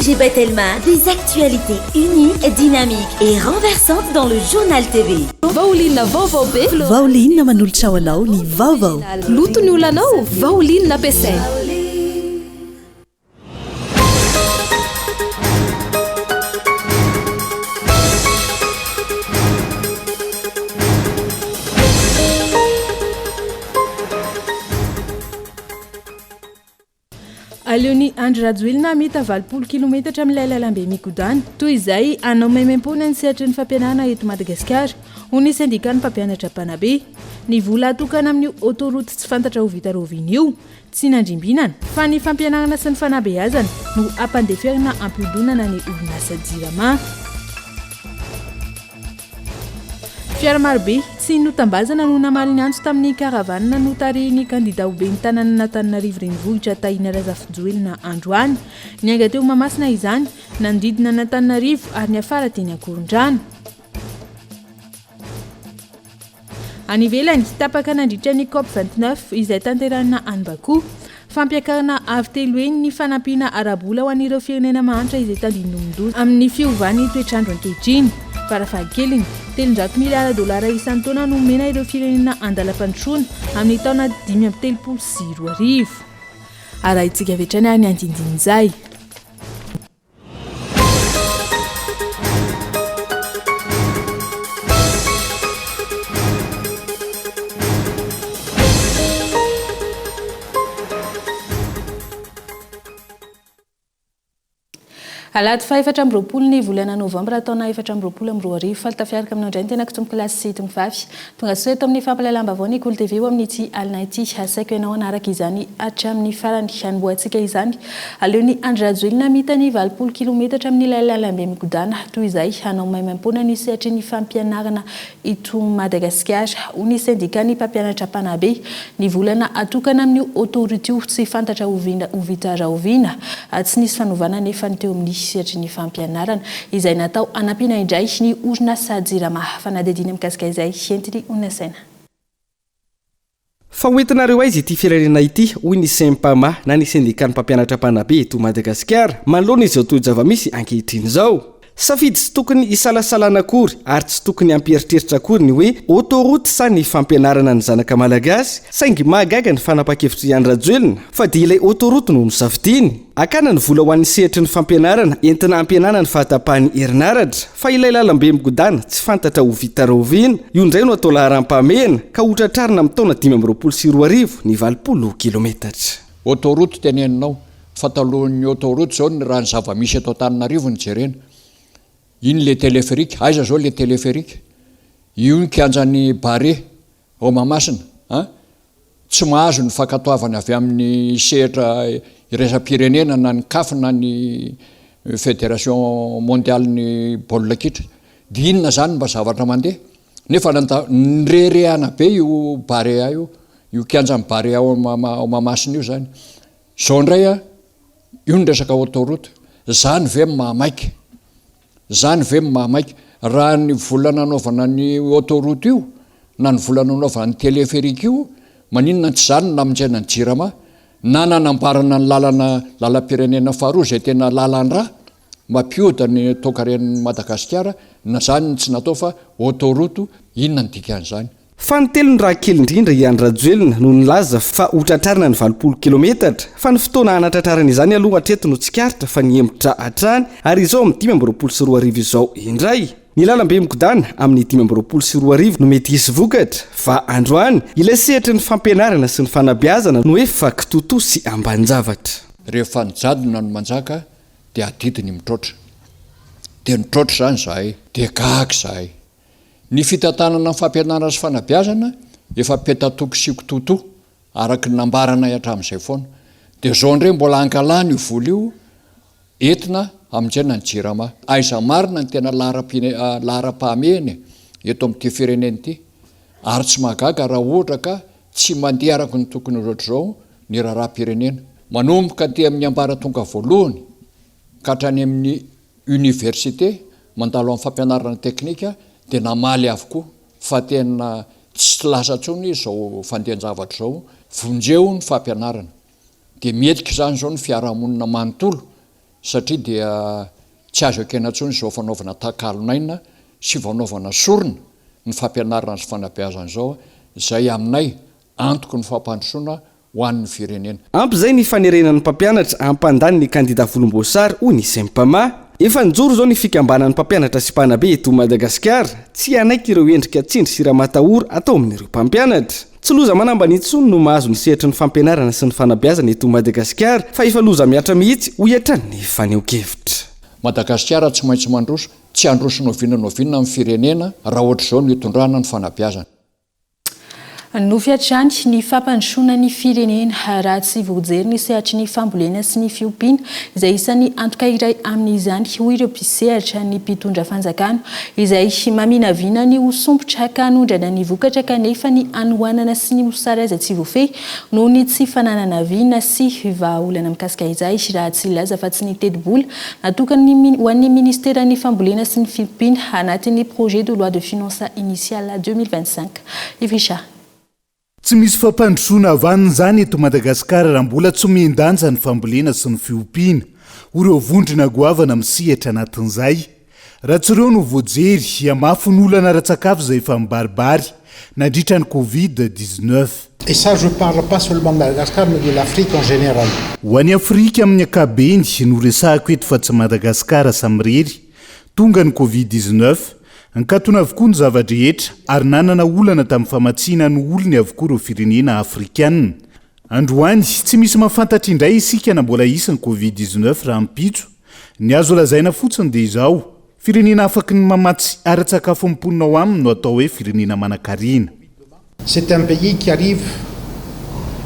CGP Telma, des actualités uniques, dynamiques et renversantes dans le journal TV. Vaolina vaovao be. Vaolina manolotra ho anao ny vaovao. Lotony olanao, vaolina ampiasaina. Aleony Andry Rajoelina mita 20 kilometatra amin'ilay lalambe mikodana. Toy izay anao maimaimpona ny sehatry ny fampianarana eto Madagasikara. Hoy syndicat ny mpampianatra Mpanabe. Ny vola atokana amin'ny autoroute tsy fantatra ho vita rovina io tsy nandrimbinana fa ny fampianarana sy ny fanabeazana no ampandeferana ampidonana ny orinasa JIRAMA. Fiara marobe tsy notambazana no namaly ny antso tamin'ny karavanina no tarihiny kandida ho ben'ny tanàna Antananarivo renivohitra Taina Razafijoelina androany. Nianga teo Mahamasina izany, nandidina Antananarivo ary ny afara teny Ankorondrano. Any ivelany tapaka nandritra ny COP29 izay tanterahina any Bakou. Fampiakarana avy telo eny ny fanampiana arabola ho an'ireo firenena mahantra izay tandinondoza amin'ny fiovan'ny toetrandro ankehitriny. Farafahakeliny $300 miliara isan'ny taona no mena ireo firenena andalam-pandrosoana amin'ny taona 2030. Arahintsika vetrany ary ny andindin'izay. Alahady fa 4 ny volana Novambra taona 2024 faltafiaraka amin'ny andray tena kitombo kilasy sy tovovavy. Tonga soa eto amin'ny fampalalam-baovao ny Cool TV eo amin'ny ity alina ity. Asaiko ianao anaraka izany hatramin'ny farany hanomboantsika izany. Aleony Andry Rajoelina mita ny 20 kilometatra amin'ilay lalambe mikodana. Toy izay hanao maimaimpona ny sehatry ny fampianarana eto Madagasikara. Hoy ny syndicat ny mpampianatra Mpanabe. Ny volana atokana amin'ny autoroute io tsy fantatra ho vita rahovina. Tsy nisy fanovana nefa teo amin'ny sehatry ny fampianarana izay natao anampiana indray ny orinasa JIRAMA. Fanadidina mikasika izay entiny onasaina. Fa hoentinareo aizy ity firenena ity, hoy ny SEMPAMA na ny syndicat ny mpampianatra Mpanabe eto Madagasikara manoloana izao toejava-misy ankehitriny zao. Safidy tsy tokony isalasalana akory ary tsy tokony ampieritreritra akory ny hoe autoroute sa ny fampianarana ny zanaka malagasy saingy mahagaga ny fanapa-kevitry Andry Rajoelina fa dia ilay autoroute no nosafidiny. Akana ny vola ho an'ny sehatry ny fampianarana entina ampianana ny fahatapahany herinaratra fa ilay lalambe mikodana tsy fantatra ho vita rahovina. Io indray no atao laharam-pahamehana ka hotratrarina amin'ny taona 2024 ny 20 kilometatra. Autoroute teneninao fatalohan'ny autoroute zao ny raha ny zava-misy ato Antananarivo ny jerena. Iny le téléphérique, aiza zao le téléphérique. Io ny kianjan'ny Bare ao Mahamasina, tsy mahazo ny fankatoavana avy amin'ny sehatra iraisam-pirenena na ny CAF na ny Fédération mondiale ny baolina kitra. Dia inona zany mba zavatra mandeha. Nefa nirehirehana be io Bare io kianjan'ny Bare ao Mahamasina io zany. Zao ndray io ny resaka autoroute. Zany ve mahamaika. Zany ve mahamaika raha ny volana anaovana ny autoroute io na ny volana anaovana ny téléphérique io maninona tsy zany namonjena ny JIRAMA na nanambarana ny lalam-pirenena faharoa zay tena lalan-drà mampioda ny tokaren'ny Madagasikara na zany tsy natao fa autoroute inona ny dikan'izany. Fa ny telo ny raha kely indrindra i Andry Rajoelina no nilaza fa hotratrarina ny 20 kilometatra fa ny fotoana hanatratrarana izany aloha hatreto no tsikaritra fa niembotra hatrany ary izao amin'ny 2024 izao indray. Ny lalambe mikodana amin'ny 2024 no mety hisy vokatra fa androany ilay sehatry ny fampianarana sy ny fanabeazana no hoe fakitoto sy ambanjavatra. Rehefa nijadona no manjaka dia adidiny mitrotra. Dia nitrotra zany zahay, dia gaga zahay. Ny fitantanana fampianarana sy fanabeazana efa petatoko sikototo araky nambarana hatramin'izay foana. Dia zao ndray mbola ankalany io vola io entina amin'izay ny JIRAMA. Aiza marina ny tena laharam-pahamehana eto amin'ity firenena ity ary tsy mahagaga raha ohatra ka tsy mandeha araky ny tokony ohatr'izao ny raharam-pirenena. Manomboka aty amin'ny ambaratonga voalohany ka hatrany amin'ny université mandalo amin'ny fampianarana teknika dia namaly avokoa fa tena tsy lasa tsony izao fandehan-javatra zao vonjeo ny fampianarana. Dia mietrika zany zao ny fiarahamonina manontolo satria dia tsy azo akena ntsony zao fanaovana takalonaina sy fanaovana sorona ny fampianarana sy fanabeazana zao zay aminay antoko ny fampandrosoana ho an'ny firenena. ampy zay ny fanerenan'ny mpampianatra ampandany ny kandida volomboasary hoy ny sempama. Efa nijoro zao ny fikambanan'ny mpampianatra sy mpanabe eto Madagasikara, tsy anaiky ireo endrika tsindry sy ramatahora atao amin'ireo mpampianatra. Tsy loza manamba nitsony no mahazo ny sehatry ny fampianarana sy ny fanabeazana eto Madagasikara, fa efa loza miatra mihitsy ho iatran'ny faneho-kevitra. Madagasikara tsy maintsy mandroso, tsy androso novinona amin'ny firenena raha ohatra zao ny itondrana ny fanabeazana. Nofiatrany ny fampandrosoana ny firenena raha tsy voajery ny sehatry ny fambolena sy ny fiompiana izay isan'ny antoka iray amin'izany hoy ireo mpisehatra ny mpitondra fanjakana izay maminavina ny hosombotra ka hanondrana ny vokatra kanefa ny anohanana sy ny mosary aza tsy voafehy noho ny tsy fananana viana sy vahaolana mikasika izay raha tsy laza fa tsy ny teti-bola natokana ho an'ny ministeran'ny fambolena sy ny fiompiana anatin'ny projet de loi de finances initiale 2025. Ivrisha. Tsy misy fampandrosoana avaniny zany eto Madagasikara raha mbola tsy miendanja ny fambolena sy ny fiompiana. Ireo vondrona goavana misehatra anatin'izay. Raha tsy ireo no voajery hiamafy ny olana ara-tsakafo izay efa mibaribary nandritra ny Covid-19. Et ça, je parle pas seulement de Madagascar, mais de l'Afrique en général. Ho an'ny Afrika amin'ny ankabeny no resahako eto fa tsy Madagasikara samirery. Tonga ny Covid-19 nkatona avokoa ny zavadrehetra ary nanana olana tamin'ny famatsiana ny olony avokoa ireo firenena afrikanina. Androany tsy misy mahafantatra indray isika na mbola isy ny Covid-19 raha mpitso. Ny azo lazaina fotsiny dia izao firenena afaky ny mamatsy ara-tsakafo amponina ao aminy no atao hoe firenena manan-karena. C'est un pays qui arrive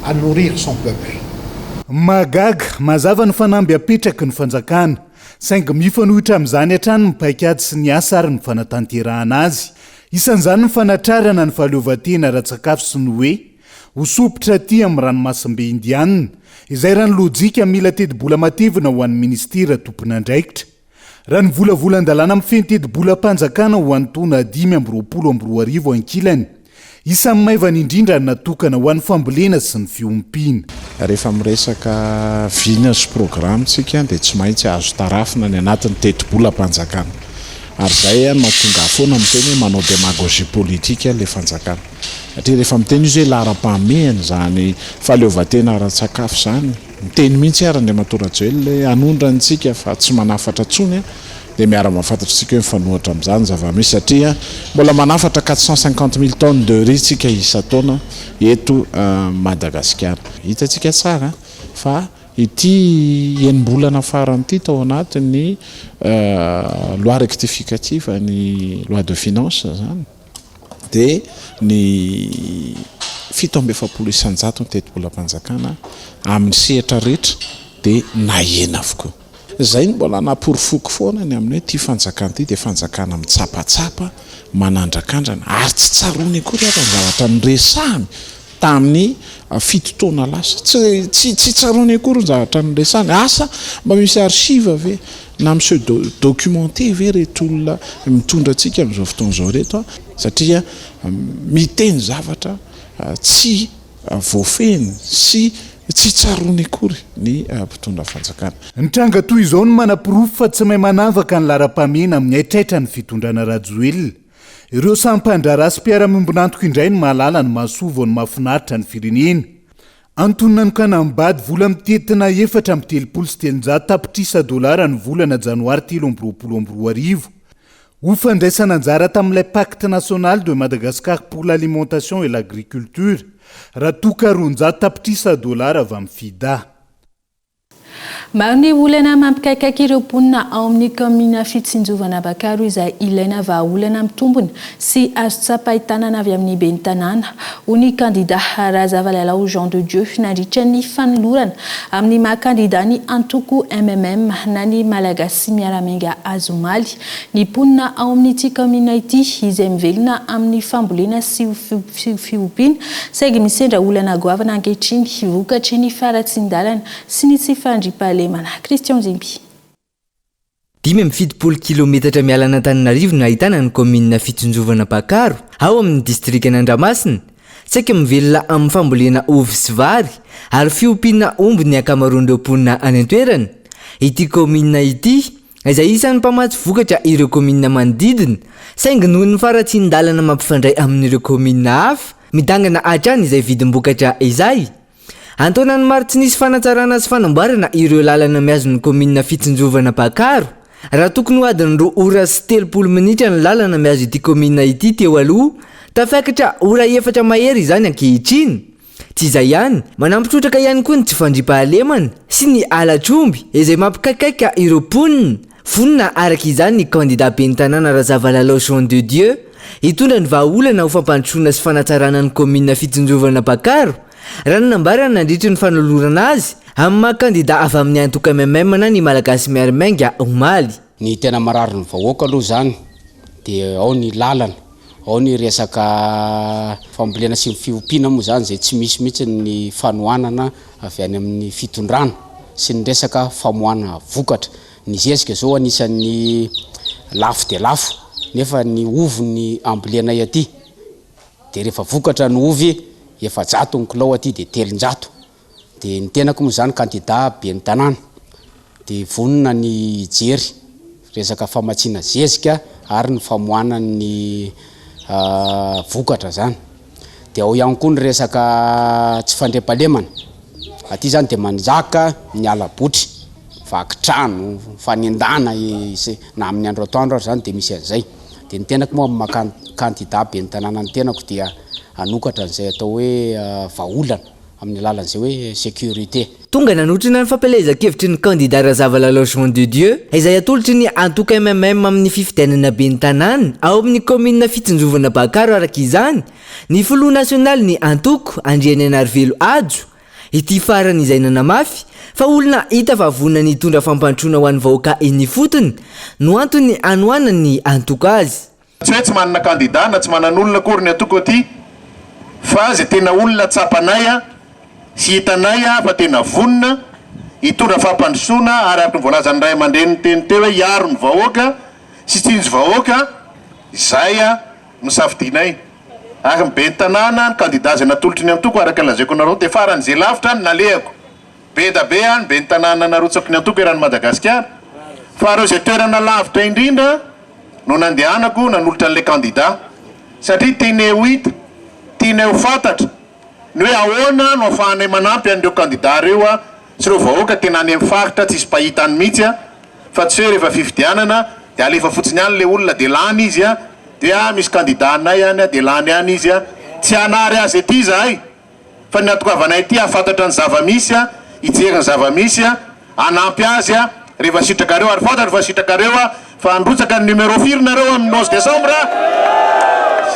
à nourrir son peuple. Magaga mazava ny fanamby apetraky ny fanjakana. Saingy mifanohitra amin'izany hatrany mipaikady sy ny asa ary ny fanatanterahana azy. Isan'izany ny fanatrarana ny fahaleovantena ara-tsakafo sy ny hoe ho sopitra aty amin'ny ranomasimbe indianina izay raha ny lojika mila teti-bola matevina ho an'ny ministera tompon'andraikitra. Raha ny volavolan-dalàna amin'ny feny teti-bola mpanjakana ho an'ny taona 520 ankilany. Isan'ny maivana indrindra natokana ho an'ny fambolena sy ny fiompiana. Rehefa miresaka vina sy programtsika dia tsy maintsy azo tarafina ny anatin'ny teti-bola mpanjakana. Ary zay mahatonga foana miteny hoe manao démagogie politique ilay fanjakana. Satria rehefa miteny izy hoe lara-pahamehana zany fahaleovantena ara-tsakafo zany, miteny mihitsy ary Andriamatora Joely anondrantsika fa tsy manafatra tsony dia miara-mahafantatra tsika hoe mifanohatra amin'izany zava-misy satria mbola manafatra 450 000 tonnes de riz tsika isa-taona eto Madagasikara. Hitantsika tsara fa ity enim-bolana farany ity tao anatin'ny loi rectificative ny loi de finance zany dia ny 770 isanjato ny teti-bola mpanjakana amin'ny sehatra rehetra dia nahena avokoa. Zay ny mbola naporofoky foana ny amin'ny hoe ity fanjakana ity dia fanjakana mitsapatsapa manandrakandrana ary tsy tsarony akory ary ny zavatra niresahany tamin'ny 7 taona lasa tsy tsarony akory ny zavatra niresahany asa mba misy archive ve na misy documenté ve reto olona mitondra antsika amin'izao fotoana izao reto satria miteny zavatra tsy voafeny sy tsy tsarony akory ny mpitondra fanjakana. Ny tranga toy izao no manapirofo fa tsy mahay manavaka ny lara-pamena amin'ny aitraitra ny fitondrana rajoelona. Ireo sampandrara sy mpiara-miombonantoka indray ny mahalala ny mahasovo ny mahafinaritra ny firenena. Antonina ny kanambady vola mitetina 4.7 tapitrisa dolara ny volana janoary 2022. Ho fandraisana anjara tamin'ilay pacte national de Madagascar pour l'alimentation et l'agriculture. Raha toka 400 tapitrisa dolara avy amin'ny FIDA. Maro ny olana mampikaikaiky ireo mponina ao amin'ny komina fitsinjovana Bakaro izay ilaina vahaolana mitombona sy azo tsapahitanana avy amin'ny ben'ny tanàna. Ho ny kandida Razavalalao Jean de Dieu nandritra ny fanolorana amin'ny maha-kandida ny antoko MMM na ny Malagasy Miaramenga Azomaly. Ny mponina ao amin'ity komina ity izay mivelona amin'ny fambolena sy fiompiana saingy misendra olana goavana ankehitriny vokatry ny faratsindalana sy ny tsy fandriam-pahalemana. Christian Zimby. 10 kilometatra mialana Antananarivo no ahitana ny komina fitsinjovana Bakaro ao amin'ny distrikta Andramasina. Saika mivelona amin'ny fambolena ovy sy vary ary fiompiana omby ny ankamaroan'ireo mponina any an-toerana. ity commune ity izay isan'ny mpamatsy vokatra ireo commune manodidina saingy noho ny faratsian-dalana mampifandray amin'ireo commune hafa midangana hatrany izay vidim-bokatra izay. Antonany maro tsy nisy fanatsarana sy fanamboarana ireo lalana miazon'ny commune Fitsinjovana Bakaro. Raha tokony ho adiny 2 ora sy 30 minitra ny lalana miazo ity commune ity teo aloha, tafakatra ora 4 mahery izany ankehitriny. Tsy izay ihany, manampitrotraka ihany koa ny tsy fandriampahalemana sy ny alatromby izay mampikaikaika ireo ponina. Vonina araka izany ny candidat ben'ny tanàna Razavalalao Jean de Dieu hitondra ny vahaolana ho fampandrosoana sy fanatsarana ny commune Fitsinjovana Bakaro. Raha nanambarana nandritry ny fanolorana azy amin'ny maha-candidat avy amin'ny antoka MMM na ny malagasy miarimainga omaly. Ny tena marary ny vahoaka aloha zany dia ao ny lalana, ao ny resaka fambolena sy ny fiompiana moa zany zay tsy misy mihitsy ny fanohanana avy any amin'ny fitondrana sy ny resaka famohana vokatra. Ny zezika zao anisan'ny lafo dia lafo nefa ny ovy ny ambolena aty dia rehefa vokatra ny ovy 400 ny kilao aty dia 300. Dia ny tenako moa zany candidat ben'ny tanàna dia vonina ny jery resaka famatsiana zezika ary ny famohana ny vokatra zany. Dia ao ihany koa ny resaka tsy fandriampahalemana aty zany dia manjaka ny alabotry vakitrano fanendana na amin'ny andro atoandro ary zany dia misy an'izay. Dia ny tenako moa amin'ny candidat ben'ny tanàna ny tenako dia anokatra an'izay atao hoe vahaolana amin'ny alalan'izay hoe sécurité. Tonga nanotrina ny fampelezan-kevitry ny candidat Razavalalao Jean de Dieu izay atolotry ny antoka MMM amin'ny fifidianana ben'ny tanàna ao amin'ny commune Fitsinjovana Bakaro. Araka izany ny filoha nasionaly ny antoko Andriananarivelo Ajo ity farany izay nanamafy fa olona hita fa vonina ny tondra fampandrosoana ho an'ny vahoaka eny fotony no antony anoana ny antoka azy. Tsy hoe tsy manana candidat na tsy manan'olona akory ny antoko aty fa zay tena olona tsapanay sy hitanay fa tena vonina hitondra fampandrosoana ary araka ny voalazan'ny ray aman-dreny teny teo hoe hiaro ny vahoaka sy tsinjo vahoaka izay nosafidianay. Ary ny ben'ny tanàna ny candidat zay natolotry ny antoko araka lazaiko nareo dia faran'izay lavitra ny nalehako be da be ny ben'ny tanàna narotsako ny antoko eran'ny Madagasikara fa reo zay toerana lavitra indrindra no nandehanako nanolotra an'ilay candidat satria tianay ho hita tianay ho fantatra ny hoe ahoana no ahafahanay manampy an'ireo candidat reo sy ireo vahoaka tena any amin'ny faritra tsy isy mpahitany mihitsy fa tsy hoe rehefa fifidianana dia alefa fotsiny any le olona dia lany izy dia misy candidat anay any dia lany any izy tsy hanary azy ety zahay fa ny atokavanay ity ahafantatra ny zavamisy hijery ny zavamisy hanampy azy rehefa sitrakareo ary fantatra rehefa sitrakareo fa androtsaka ny numéro firy nareo amin'ny 11 décembre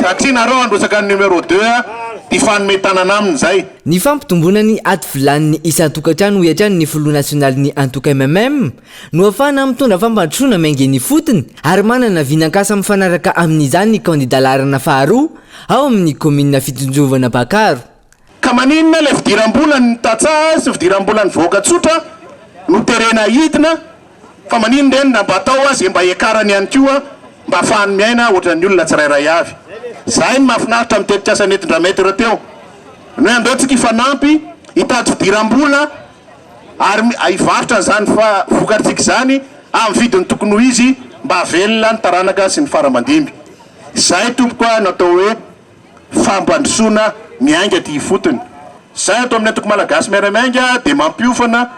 satria nareo androtsaka ny numéro 2 ty fanometanana amin'izay. Ny fampitombona ny aty vilanin'ny isan-tokantrano ho iatrany ny filoha nasionaly ny antoka MMM no ahafahana mitondra fampandrosoana mainge ny fotony ary manana vinan-kasa mifanaraka amin'izany ny candidat larana faharoa ao amin'ny commune Fitsinjovana Bakaro. Ka maninona ilay fidiram-bola ny tatsaha sy fidiram-bola ny vahoaka tsotra no terena hitina fa maninona reny mba atao zay mba ekarany ihany koa mba ahafahany miaina ohatran'ny olona tsirairay avy. Zay ny mahafinaritra mitety asa netindramety teo no andreo tsika ifanampy hitady fidiram-bola ary hivarotra zany fa vokatritsika zany amin'ny vidiny tokony ho izy mba avelona ny taranaka sy ny faramandimby. Zay tompoko natao hoe fampandrosoana miainga ty fotony. Zay atao amin'ny antoko malagasy miaramainga dia mampiofana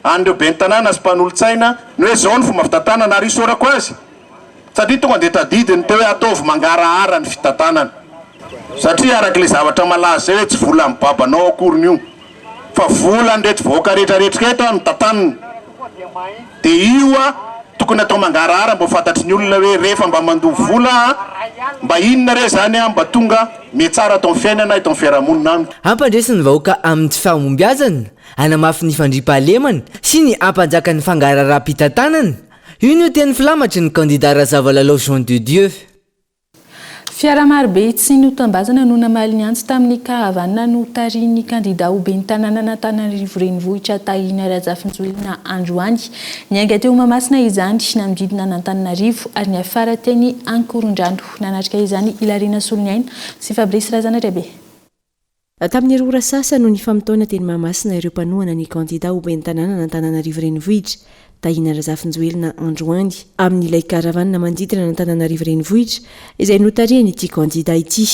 an'ireo ben'ny tanàna sy mpanolotsaina ny hoe zao ny fomba fitantanana ary isorako azy satria tonga dia tadidiny teo hoe ataovy mangarahara ny fitantanana satria arak'ilay zavatra malaza zay hoe tsy vola amin'ny babanao akoriny io fa vola nyrety vahoaka rehetrarehetrika eto amin'ny tantanana dia io tokony atao mangarahara mba fantatry ny olona hoe rehefa mba mandovo vola mba inona re zany mba tonga metsara atao fiainana atao fiarahamonina aminy. Ampandresiny vahoaka amin'ny tsy fahombiazana hanamafy ny fandriampahalemana sy ny ampanjaka ny fangarahara-pitantanana. Io no teny filamatry ny candidat Razavalalao Jean de Dieu. Fiara marobe tsy notambazana no namaly ny antsy tamin'ny kahavanana no tarihin'ny candidat ho ben'ny tanàna n'Antananarivo renivohitra Tahina Rajafinjolina androany. Niainga teo Mahamasina izany namodidina n'Antananarivo ary ny afara teny Ankorondrano. Nanatrika izany Ilarina Soloniaina sy Fabrice Razanadriabe. tamin'ny rora sasa no nifamitona teny mahamasina ireo mpanohana ny kandida ho ben'ny tanàna nantananarivo renivohitra tahina razafinjoelina androany amin'n'ilay karavanina manodidina nantananarivo renivohitra izay notarehany ity kandida ity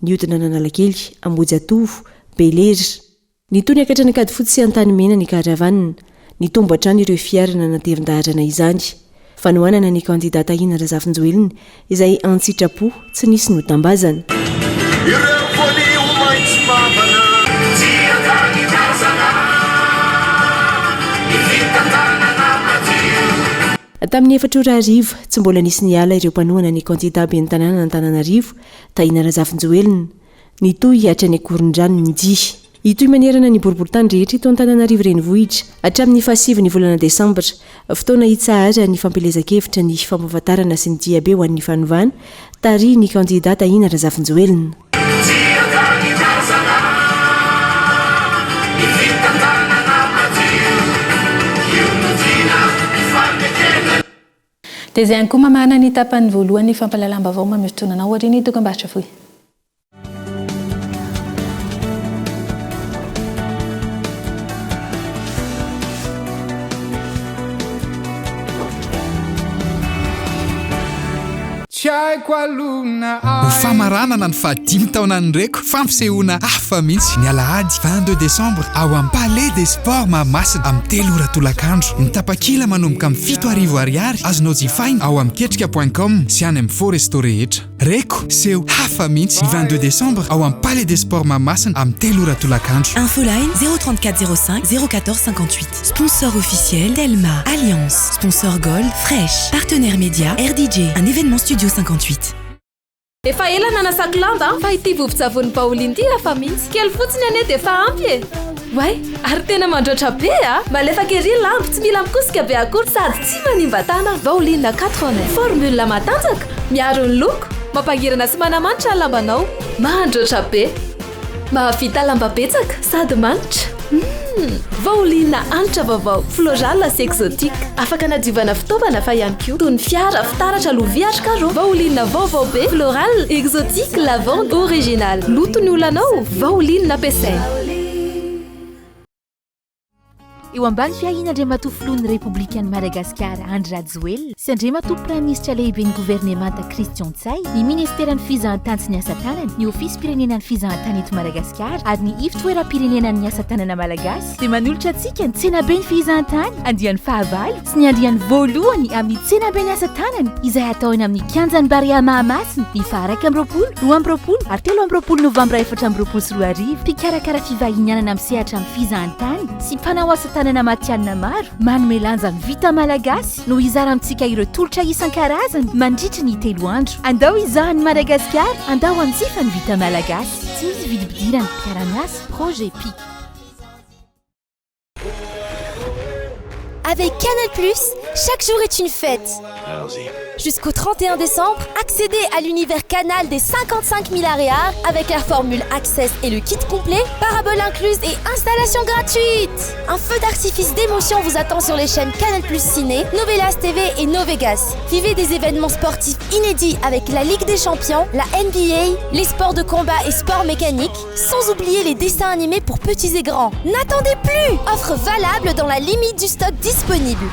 niodina nanalakely ambojatovo belery nitony akatra ny kady fotsy sy antany mena ny karavanina nitombo hatrany ireo fiarana natevin-daharana izany fanohanana ny kandida tahina razafinjoelina izay antsitrapo tsy nisy notambazana tamin'ny efatra arivo tsy mbola nisy niala ireo mpanohana ny kandida ben'ny tanàna nantananarivo tahina razafinjoelina nitoy hatrany akoron-drano midi itoy manerana ny boriboritany rehetra ito an-tananarivo renivohitra hatramin'ny fahasivy ny volana desambra fotoana hitsahara ny fampelezakevitra ny fampahafantarana sy ny diabe ho an'ny fanovana tary ny kandida tahina razafinjoelina dia izay ihany koa mamana ny tapany voalohany fampalalambavao mamefotonana ohariny dokam-barotra foy famaranana ny fahadimy taona ny reko fampisehoana hafa mihitsy ny alahady 22 décembre ao amin'ny palais des sports mahamasina amin'ny 3 ora tolakandro ny tapakila manomboka amin'ny 7 arivo ariary azonao jifaina ao amin'ny ketrika.com sy any amin'ny faux resto rehetra reko seho hafa mihitsy ny 22 décembre ao amin'ny palais des sports mahamasina amin'ny 3 ora tolakandro Infoline 034 05 014 58 sponsor officiel Telma Alliance sponsor Gold Fresh partenaire média RDJ un événement studio 58 efa ela nanasako lamba fa ity vovon-tsavony Pauline ity afa mihitsy kely fotsiny ane dia efa ampy e way ary tena mandroatra be malefaka ery lambo tsy mila mikosika be akory sady tsy manimba tana Pauline 80 formule matanjaka miaro ny loko mampangirana sy manamanitra ny lambanao mandroatra be mahavita lamba betsaka sady manitra Vaolina anitra vaovao floral sy exotique afaka nadiovana fitaovana fa ihany koa toy ny fiara fitaratra loviatra karo Vaolina vaovao be floral exotique lavande original loto ny olanao Vaolina ampiasaina eo ambany fiahin'Andriamatofolony Républicaine Madagascar Andry Rajoelina sy Andriamatoa Praiminisitra lehiben'ny Gouvernemanta Christian Tsay, ny Ministeran'ny Fizahan-tany sy ny Asatanana, ny Ofisy Pirenenan'ny Fizahan-tany eto Madagasikara ary ny If-toeram-pirenenan'ny Asatanana Malagasy dia manolotra antsika ny tsenaben'ny fizahan-tany, andiany fahavalo sy ny andiany voalohany amin'ny tsenaben'ny asatanana izay atao eny amin'ny kianjan'ny Barea Mahamasina ny faha 1 roa ary 3 novambra 2024 mpikarakara fivahinianana amin'ny sehatra amin'ny fizahan-tany sy mpanao asatanana matianina maro manome lanja ny vita malagasy no izara amintsika ireo tolotra isan-karazany mandritra ny 3 andro andao izahany Madagasikara andao anjifa ny vita malagasy tsy misy vidibidirany mpiara-miasa projet PIC. Avec Canal+, chaque jour est une fête. Allons-y. Jusqu'au 31 décembre, accédez à l'univers Canal des 55 000 aréas avec la formule Access et le kit complet, parabole incluse et installation gratuite. Un feu d'artifice d'émotion vous attend sur les chaînes Canal+, Ciné, Novelas TV et Novegas. Vivez des événements sportifs inédits avec la Ligue des Champions, la NBA, les sports de combat et sports mécaniques, sans oublier les dessins animés pour petits et grands. N'attendez plus! Offre valable dans la limite du stock disponible.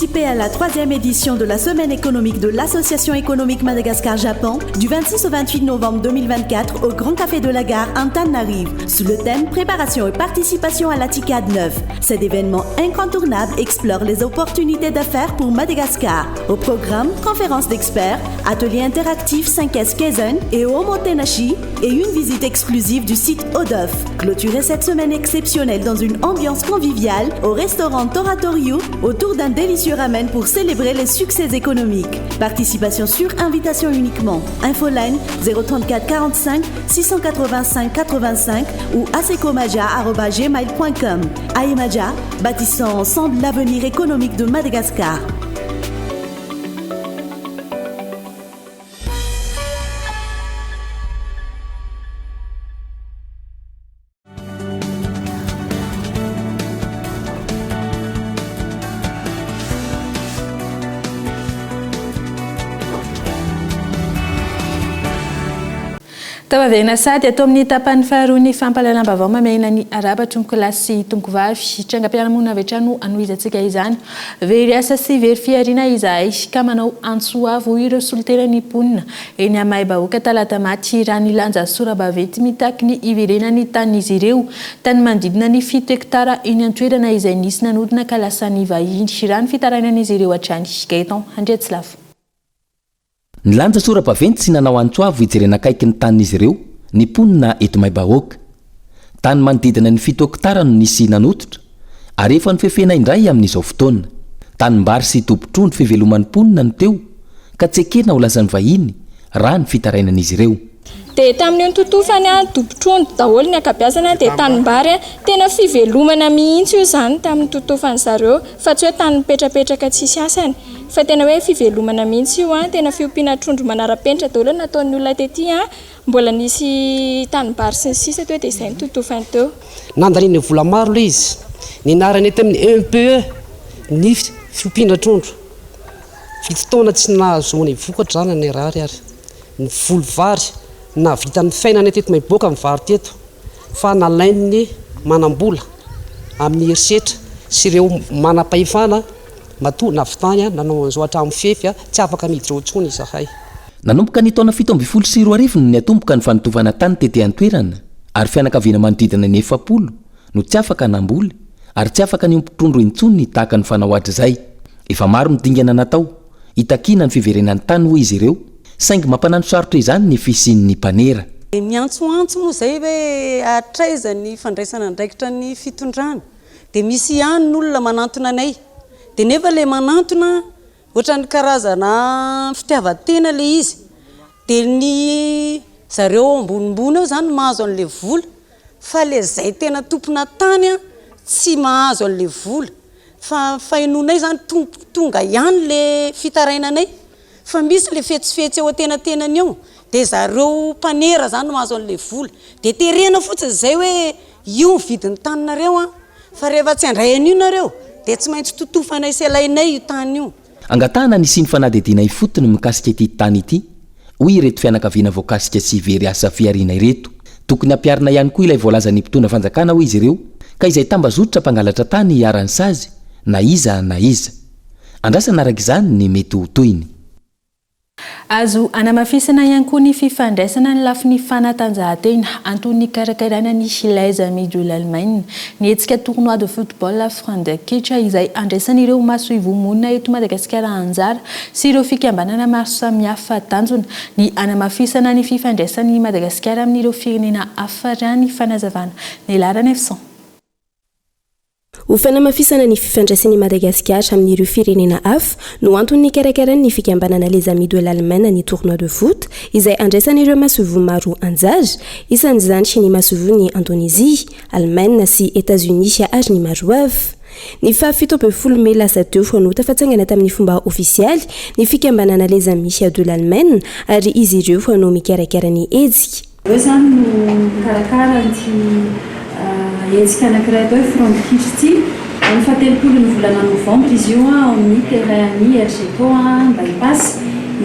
Participez à la 3e édition de la Semaine économique de l'Association économique Madagascar-Japon du 26 au 28 novembre 2024 au Grand Café de la Gare Antananarivo sous le thème Préparation et participation à la TICAD 9. Cet événement incontournable explore les opportunités d'affaires pour Madagascar. Au programme, conférences d'experts, ateliers interactifs 5S Kaizen et Omotenashi et une visite exclusive du site Odof. Clôturez cette semaine exceptionnelle dans une ambiance conviviale au restaurant Toratorio autour d'un délicieux ramen pour célébrer les succès économiques. Participation sur invitation uniquement. Infoline 034 45 685 85 ou asecomaja@gmail.com. Aemaja, bâtissant ensemble l'avenir économique de Madagascar. Tavavena sady atao amin'ny tapany faharoa ny fampalalam-bavao mamena ny araba tomboky lasy sy tomboky vavy tranga-piaramonina avy hatrano anohizatsika izany very asa sy very fiarina izahay ka manao antsoavo ireo solitena ny mponina eny amay-bahoaka talata maty raha ny lanja sorabavety mitaky ny iverenany tanin'izy ireo tany mandidina ny 7 hektara eny an-toerana izay nisy nanodina ka lasany vahiny raha ny fitarainan'izy ireo hatrany Gaetan Handriatsilavo. Ny lanja sora-baventy sy nanao antsoavo ijerena akaiky ny tanin'izy ireo ny mponina eto May-Bahoaka. Tany manodidina ny 7 hektara no nisy nanototra ary efa nifefena indray amin'izao fotoana. Tanimbary sy tombon-trondro fiveloman'ny mponina no teo ka tsekena ho lazan'ny vahiny raha ny fitarainan'izy ireo. Dia tamin'ny totofany tombon-trondro daholo ny akabiazana dia tanimbary tena fivelomana mihitsy io zany tamin'ny totofany zareo fa tsy hoe tany mipetrapetraka tsisy asany fa tena hoe fivelomana mihitsy io tena fiompiana trondro manara-penitra daholo nataon'ny olona tetỳ mbola nisy tanimbary sy ny sisa teo dia izay ny totofany teo. Nandaniany vola maro le izy ny narany eto amin'ny MPE ny fiompiana trondro fitotoana tsy nahazoany vokatra zany ny rary ary ny volo vary na vitan'ny fainany teto May-Bahoaka amin'ny vary teto fa nalainy manambola amin'ny herisetra sy ireo manam-pahefana matoa navitany nanao an'izao hatramin'ny fefy tsy afaka miditra intsony izahay. Nanomboka ny taona 724 ny atomboka ny fanotovana tany tety an-toerana ary fianakaviana manodidina ny 700 no tsy afaka namboly ary tsy afaka ny ompitrondro intsony tahaka ny fanaoatra izay. Efa maro ny dingana natao hitakina ny fiverenan'ny tany hoy izy ireo saingy mampanano sarotra izany ny fisian'ny mpanera. Miantsoantso moa zay hoe atraiza ny fandraisana andraikitra ny fitondrana dia misy ihany n'olona manantona anay dia nefa le manantona ohatran'ny karazana fitiavan-tena le izy dia ny zareo ambonimbony eo zany mahazo an'le vola fa le zay tena tompona tany tsy mahazo an'le vola fa fainonay zany tonga ihany le fitarainanay fa misy le fetsifetsy eo atenatenany eo dia zareo mpanera zany mahazo an'le vola dia terena fotsiny zay hoe io vidin'ny taninareo fa rehefa tsy handray an'io nareo dia tsy maintsy totofanay sy alainay io tany io. Angatahana ny siny fanadidina ifotony mikasika ity tany ity hoy ireto fianakaviana voakasika sy very asa fiarina ireto. Tokony ampiarina ihany koa ilay voalazan'ny mpitondra fanjakana hoy izy ireo ka izay tambazotra mpangalatra tany hiarany sazy na iza na iza. Andrasana araka izany ny mety ho toyiny. Azo anamafisana ihany koa ny fifandraisana ny lafin'ny fanatanjahantena antony karakaraina ny Laiza Midjoul Allemagne ny hetsika tournoi de football Frandekicha izay andraisan'ireo masoivomonina eto Madagasikara anjara sy ireo fikambanana maro samihafa tanjona ny anamafisana ny fifandraisan'ny Madagasikara amin'ireo firenena hafa raha ny fanazavana ny laharana F100. Ho fanamafisana ny fifandraisan'i Madagasikara amin'ireo firenena hafa no antony karakaraina ny fikambanana Laiza Midjoul Allemagne ny tournoi de foot izay andraisan'ireo masoivo maro anjara isan'izany ny masoivo ny Indonésie, Allemagne sy États-Unis ary ny maro hafa. Ny fahafito ambin'ny folo Mey lasa teo fanota fatsangana tamin'ny fomba ofisialy ny fikambanana Laiza Midjoul Allemagne ary izy ireo fanao mikarakara ny hetsika. Ireo zany no mikarakara hetsika anankiray atao hoe Frandekicha ity amin'ny fahatelopolo ny volana novambra izy io amin'ny terrain-ny RGK mba hipasy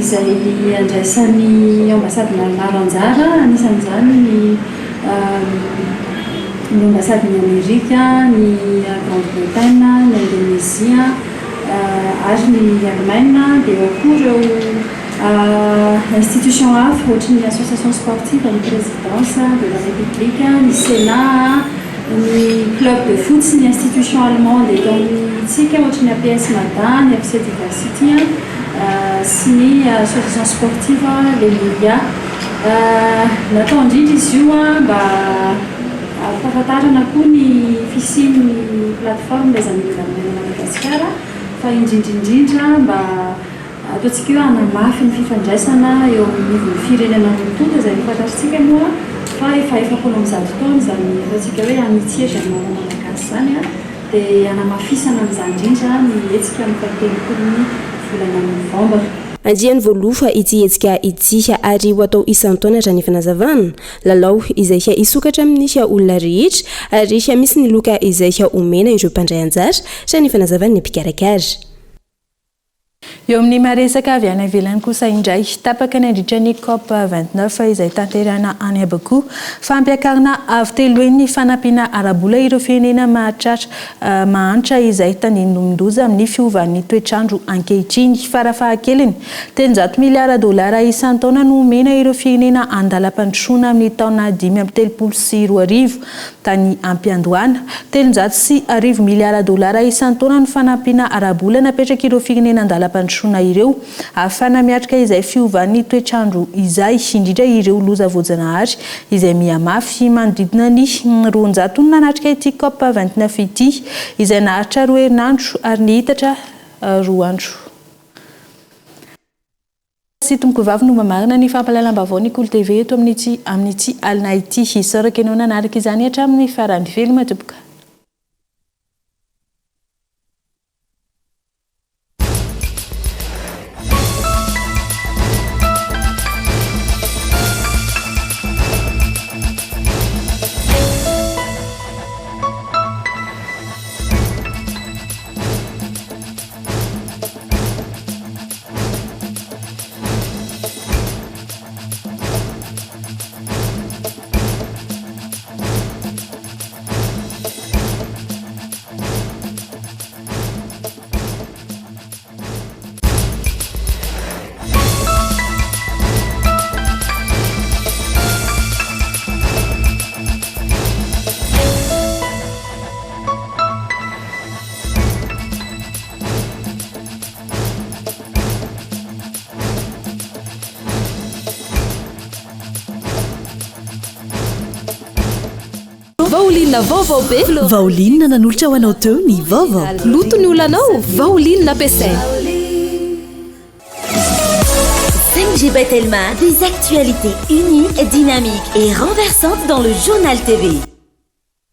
izay andraisan'ny ambasady maromaro anjara anisan'izany ny ambasadin'ny Amerika, ny Grande-Bretagne, l'Indonésia, ary ny Allemagne dia eo koa ireo institution hafa ohatra ny association sportive, ny présidence de la république, ny sénat, ny club de foot sy ny institution allemande eto amintsika ohatra ny APS Mada, ny FC Diversity sy ny association sportive le Lilia. Natao indrindra izy io mba fahafantarana koa ny fisian'ny plateforme les amis de l'Allemagne Madagasikara, fa indrindrindrindra mba ataontsika io hanamafy ny fifandraisana eo amin'ny firenena rotonta izay fantatritsika moa fa efa efapolo amby zato taona zany ataontsika hoe amitié germano malagasy zany dia hanamafisana amin'izany indrindra ny hetsika amin'ny fahatelompolo ny volana novambra. Andiany voalofa ity hetsika ity ary ho atao isan-taona raha ny fanazavana lalao izay isokatra amin'ny olona rehetra ary misy ny loka izay omena ireo mpandray anjara raha ny fanazavana ny mpikarakara. Eo amin'ny maresaka avy any ivelany kosa indray tapaka ny andritran'ny COP 29 izay tanterana any Bakou fampiakarana avy telo ny fanampiana arabola ireo firenena mahantra izay tandindondoza amin'ny fiovan'ny toetrandro ankehitriny farafahakeliny $10 miliara isan-taona no omena ireo firenena andalam-pandrosoana amin'ny taona 2024 tany ampiandohana $310 miliara isan-taona no fanampiana arabola napetraka ireo firenena andalam-pandrosoana ireo afana miatrika izay fiovan'ny toetrandro izay indrindra ireo loza voajanahary izay mihamafy manodidina ny 200 nanatrika ity COP 29 ity izay naharitra 2 herinandro ary nihitatra 2 andro. Sitomoko vavy no mamarina ny fampalalam-baovao Cool TV eto amin'ity alina ity hisaraka enao nanaraka izany hatramin'ny farany veloma tompoko. Vaolinina vaovao be Vaolinina nanolotra ho anao teo ny vaovao loto ny olanao Vaolinina ampiasaina 5GB Telma, des actualités uniques, dynamiques et renversantes dans le journal TV.